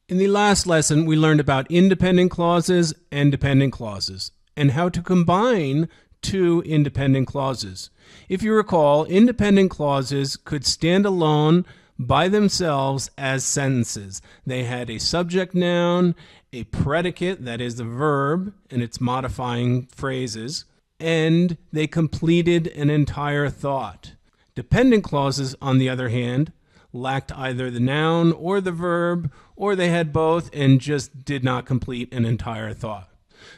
In the last lesson, we learned about independent clauses and dependent clauses, and how to combine two independent clauses. If you recall, independent clauses could stand alone by themselves as sentences. They had a subject noun, a predicate, that is the verb, and its modifying phrases, and they completed an entire thought. Dependent clauses, on the other hand, lacked either the noun or the verb, or they had both and just did not complete an entire thought.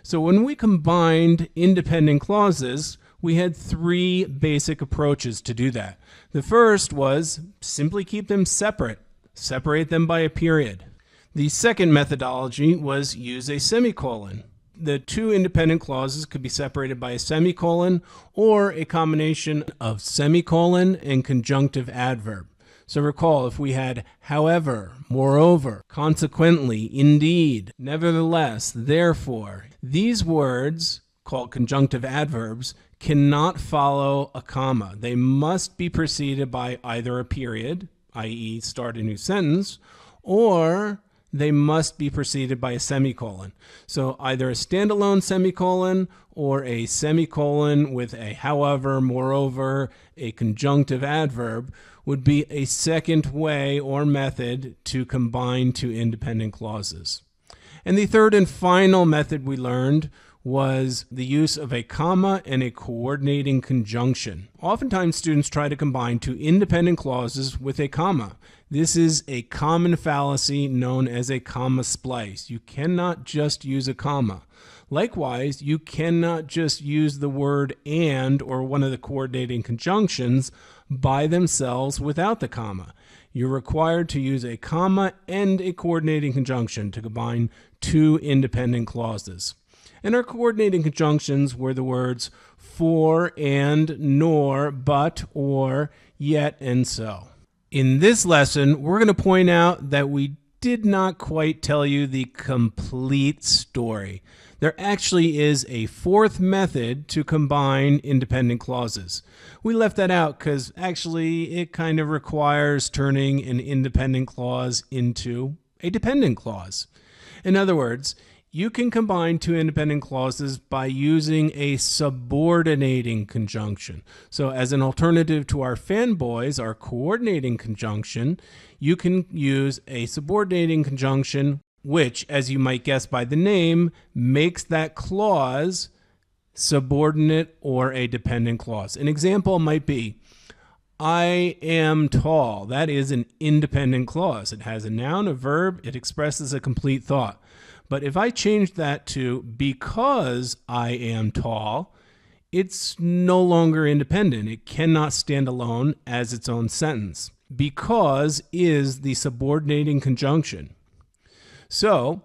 So when we combined independent clauses, we had three basic approaches to do that. The first was simply keep them separate. Separate them by a period. The second methodology was use a semicolon. The two independent clauses could be separated by a semicolon or a combination of semicolon and conjunctive adverb. So recall, if we had however, moreover, consequently, indeed, nevertheless, therefore, these words, called conjunctive adverbs, cannot follow a comma. They must be preceded by either a period, i.e. start a new sentence, or they must be preceded by a semicolon. So either a standalone semicolon or a semicolon with a however, moreover, a conjunctive adverb would be a second way or method to combine two independent clauses. And the third and final method we learned was the use of a comma and a coordinating conjunction. Oftentimes students try to combine two independent clauses with a comma. This is a common fallacy known as a comma splice. You cannot just use a comma. Likewise, you cannot just use the word and or one of the coordinating conjunctions by themselves without the comma. You're required to use a comma and a coordinating conjunction to combine two independent clauses. And our coordinating conjunctions were the words for, and, nor, but, or, yet, and so. In this lesson, we're going to point out that we did not quite tell you the complete story. There actually is a fourth method to combine independent clauses. We left that out because actually it kind of requires turning an independent clause into a dependent clause. In other words, you can combine two independent clauses by using a subordinating conjunction. So as an alternative to our fanboys, our coordinating conjunction, you can use a subordinating conjunction, which, as you might guess by the name, makes that clause subordinate or a dependent clause. An example might be, I am tall. That is an independent clause. It has a noun, a verb, it expresses a complete thought. But if I change that to because I am tall, it's no longer independent. It cannot stand alone as its own sentence. Because is the subordinating conjunction. So,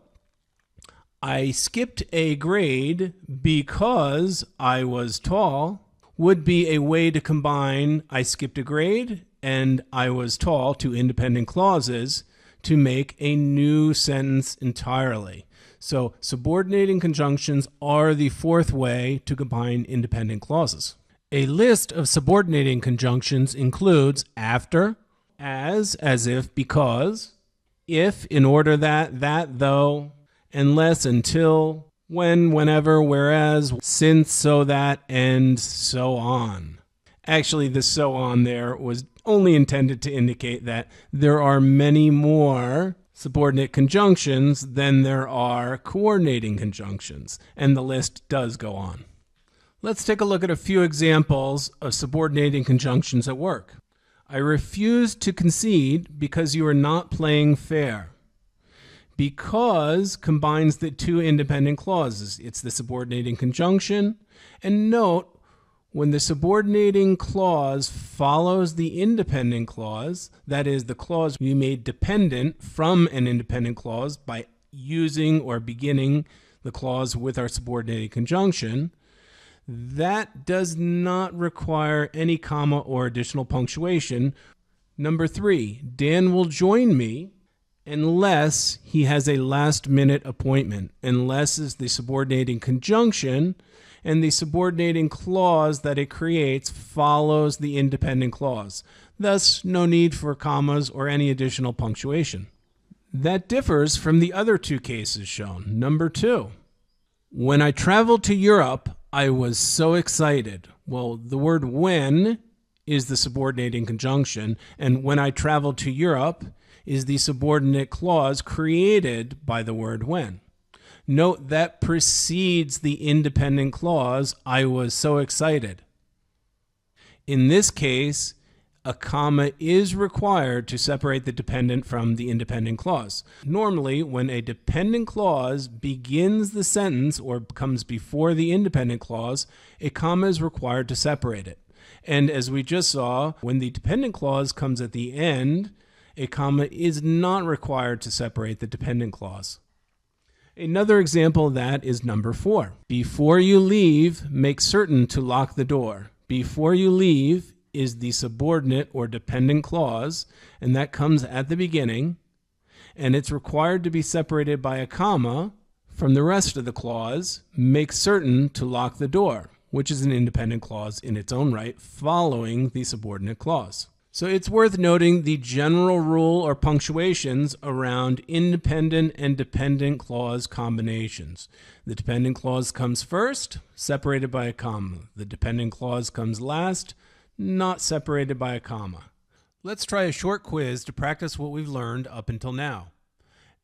I skipped a grade because I was tall would be a way to combine I skipped a grade and I was tall, two independent clauses, to make a new sentence entirely. So subordinating conjunctions are the fourth way to combine independent clauses. A list of subordinating conjunctions includes after, as if, because, if, in order that, though, unless, until, when, whenever, whereas, since, so that, and so on. Actually, the so on there was only intended to indicate that there are many more subordinate conjunctions than there are coordinating conjunctions, and the list does go on. Let's take a look at a few examples of subordinating conjunctions at work. I refuse to concede because you are not playing fair. Because combines the two independent clauses. It's the subordinating conjunction. And note, when the subordinating clause follows the independent clause, that is, the clause we made dependent from an independent clause by using or beginning the clause with our subordinating conjunction, that does not require any comma or additional punctuation. Number 3, Dan will join me unless he has a last-minute appointment. Unless is the subordinating conjunction, and the subordinating clause that it creates follows the independent clause. Thus, no need for commas or any additional punctuation. That differs from the other two cases shown. Number 2, when I traveled to Europe, I was so excited. Well, the word when is the subordinating conjunction, and when I traveled to Europe is the subordinate clause created by the word when. Note that precedes the independent clause, I was so excited. In this case, a comma is required to separate the dependent from the independent clause. Normally, when a dependent clause begins the sentence or comes before the independent clause, a comma is required to separate it. And as we just saw, when the dependent clause comes at the end, a comma is not required to separate the dependent clause. Another example of that is number 4. Before you leave, make certain to lock the door. Before you leave is the subordinate or dependent clause, and that comes at the beginning, and it's required to be separated by a comma from the rest of the clause, make certain to lock the door, which is an independent clause in its own right following the subordinate clause. So it's worth noting the general rule or punctuations around independent and dependent clause combinations. The dependent clause comes first, separated by a comma. The dependent clause comes last, not separated by a comma. Let's try a short quiz to practice what we've learned up until now.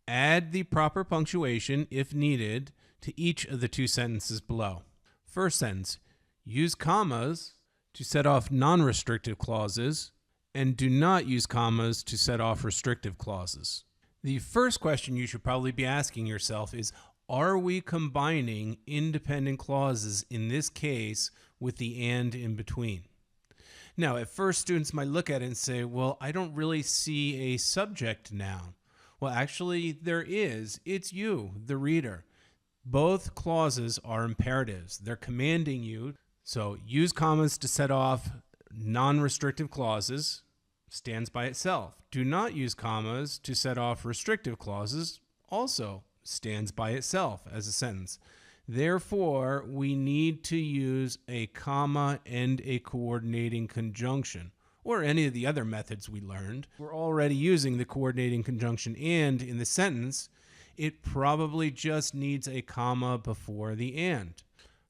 Add the proper punctuation, if needed, to each of the two sentences below. First sentence, use commas to set off non-restrictive clauses, and do not use commas to set off restrictive clauses. The first question you should probably be asking yourself is, are we combining independent clauses in this case with the and in between? Now, at first, students might look at it and say, well, I don't really see a subject noun. Well, actually, there is. It's you, the reader. Both clauses are imperatives. They're commanding you. So use commas to set off non-restrictive clauses, stands by itself. Do not use commas to set off restrictive clauses, also stands by itself as a sentence. Therefore, we need to use a comma and a coordinating conjunction, or any of the other methods we learned. We're already using the coordinating conjunction and in the sentence. It probably just needs a comma before the and.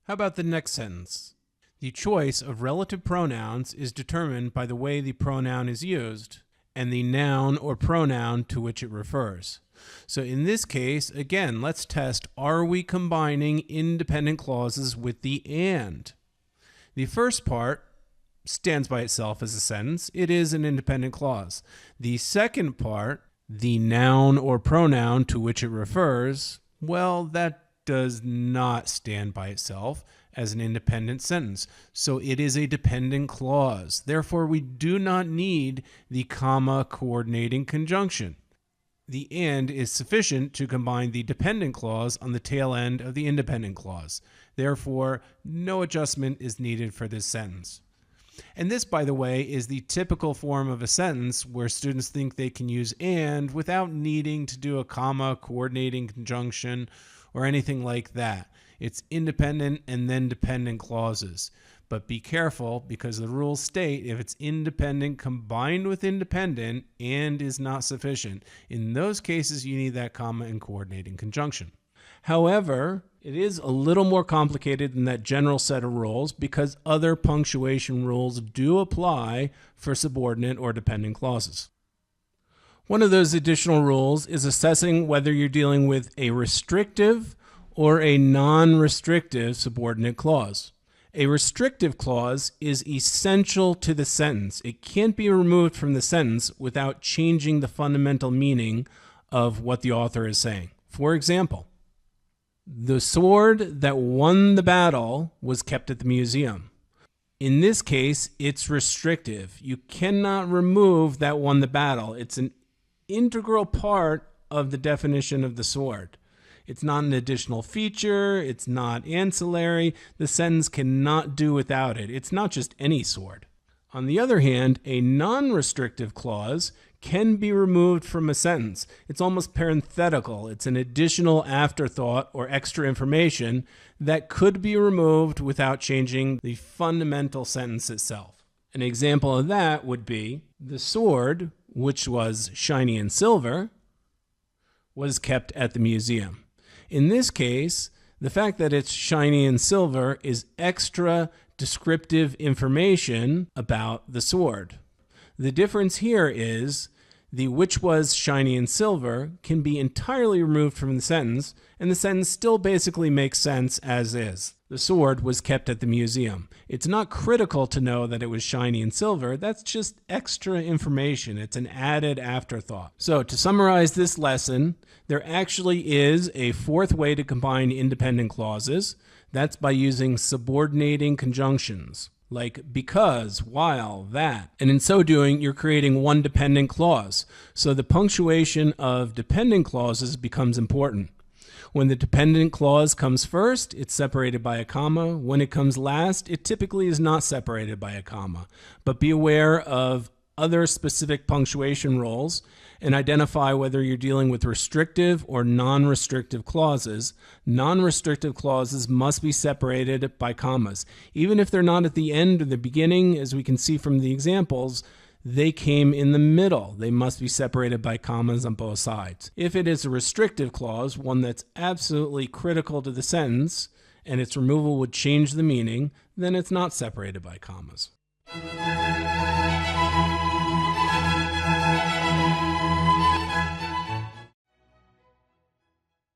How about the next sentence? The choice of relative pronouns is determined by the way the pronoun is used and the noun or pronoun to which it refers. So in this case, again, let's test, are we combining independent clauses with the and? The first part stands by itself as a sentence. It is an independent clause. The second part, the noun or pronoun to which it refers, well, that does not stand by itself as an independent sentence. So it is a dependent clause. Therefore, we do not need the comma coordinating conjunction. The and is sufficient to combine the dependent clause on the tail end of the independent clause. Therefore, no adjustment is needed for this sentence. And this, by the way, is the typical form of a sentence where students think they can use and without needing to do a comma coordinating conjunction or anything like that. It's independent and then dependent clauses. But be careful, because the rules state if it's independent combined with independent and is not sufficient. In those cases, you need that comma and coordinating conjunction. However, it is a little more complicated than that general set of rules because other punctuation rules do apply for subordinate or dependent clauses. One of those additional rules is assessing whether you're dealing with a restrictive or a non-restrictive subordinate clause. A restrictive clause is essential to the sentence. It can't be removed from the sentence without changing the fundamental meaning of what the author is saying. For example, the sword that won the battle was kept at the museum. In this case, it's restrictive. You cannot remove that won the battle. It's an integral part of the definition of the sword. It's not an additional feature. It's not ancillary. The sentence cannot do without it. It's not just any sword. On the other hand, a non-restrictive clause can be removed from a sentence. It's almost parenthetical. It's an additional afterthought or extra information that could be removed without changing the fundamental sentence itself. An example of that would be the sword, which was shiny and silver, was kept at the museum. In this case, the fact that it's shiny and silver is extra descriptive information about the sword. The difference here is the which was shiny and silver can be entirely removed from the sentence, and the sentence still basically makes sense as is. The sword was kept at the museum. It's not critical to know that it was shiny and silver. That's just extra information. It's an added afterthought. So to summarize this lesson, there actually is a fourth way to combine independent clauses. That's by using subordinating conjunctions, like because, while, that. And in so doing, you're creating one dependent clause. So the punctuation of dependent clauses becomes important. When the dependent clause comes first, it's separated by a comma. When it comes last, it typically is not separated by a comma. But be aware of other specific punctuation rules and identify whether you're dealing with restrictive or non-restrictive clauses. Non-restrictive clauses must be separated by commas. Even if they're not at the end or the beginning, as we can see from the examples, they came in the middle. They must be separated by commas on both sides. If it is a restrictive clause, one that's absolutely critical to the sentence, and its removal would change the meaning, then it's not separated by commas.